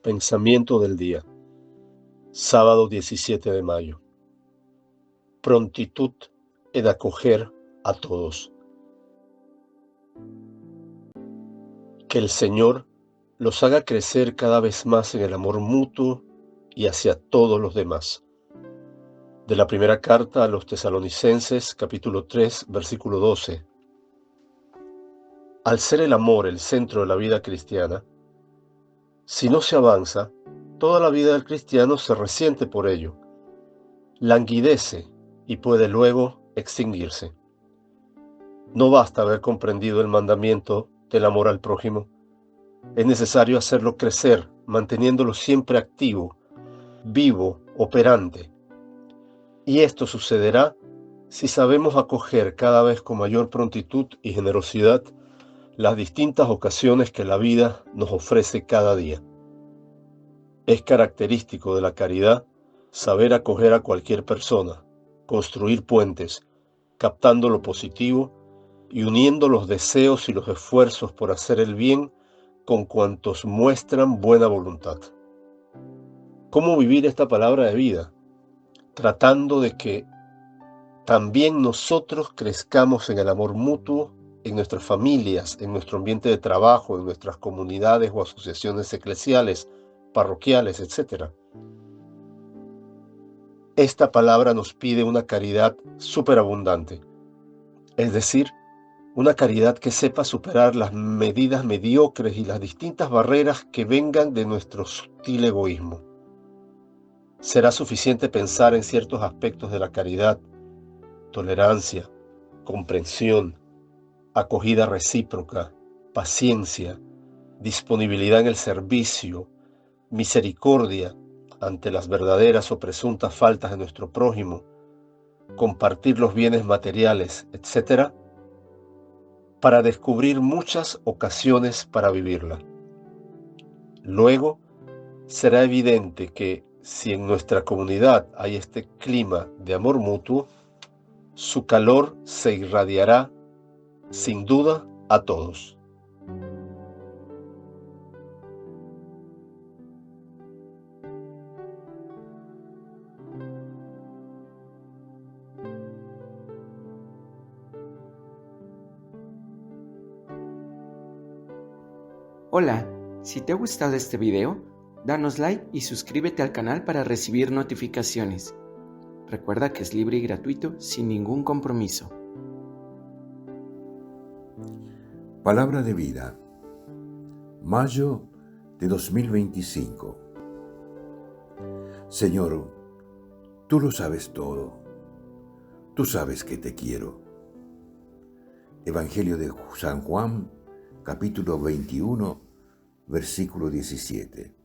Pensamiento del día, sábado 17 de mayo. Prontitud en acoger a todos. Que el Señor los haga crecer cada vez más en el amor mutuo y hacia todos los demás. De la primera carta a los Tesalonicenses, capítulo 3, versículo 12. Al ser el amor el centro de la vida cristiana, si no se avanza, toda la vida del cristiano se resiente por ello, languidece y puede luego extinguirse. No basta haber comprendido el mandamiento del amor al prójimo. Es necesario hacerlo crecer, manteniéndolo siempre activo, vivo, operante. Y esto sucederá si sabemos acoger cada vez con mayor prontitud y generosidad las distintas ocasiones que la vida nos ofrece cada día. Es característico de la caridad saber acoger a cualquier persona, construir puentes, captando lo positivo y uniendo los deseos y los esfuerzos por hacer el bien con cuantos muestran buena voluntad. ¿Cómo vivir esta palabra de vida? Tratando de que también nosotros crezcamos en el amor mutuo, en nuestras familias, en nuestro ambiente de trabajo, en nuestras comunidades o asociaciones eclesiales, parroquiales, etc. Esta palabra nos pide una caridad superabundante, es decir, una caridad que sepa superar las medidas mediocres y las distintas barreras que vengan de nuestro sutil egoísmo. Será suficiente pensar en ciertos aspectos de la caridad: tolerancia, comprensión, acogida recíproca, paciencia, disponibilidad en el servicio, misericordia ante las verdaderas o presuntas faltas de nuestro prójimo, compartir los bienes materiales, etc., para descubrir muchas ocasiones para vivirla. Luego, será evidente que si en nuestra comunidad hay este clima de amor mutuo, su calor se irradiará sin duda a todos. Hola, si te ha gustado este video, danos like y suscríbete al canal para recibir notificaciones. Recuerda que es libre y gratuito sin ningún compromiso. Palabra de vida, mayo de 2025. Señor, tú lo sabes todo. Tú sabes que te quiero. Evangelio de San Juan, capítulo 21, versículo 17.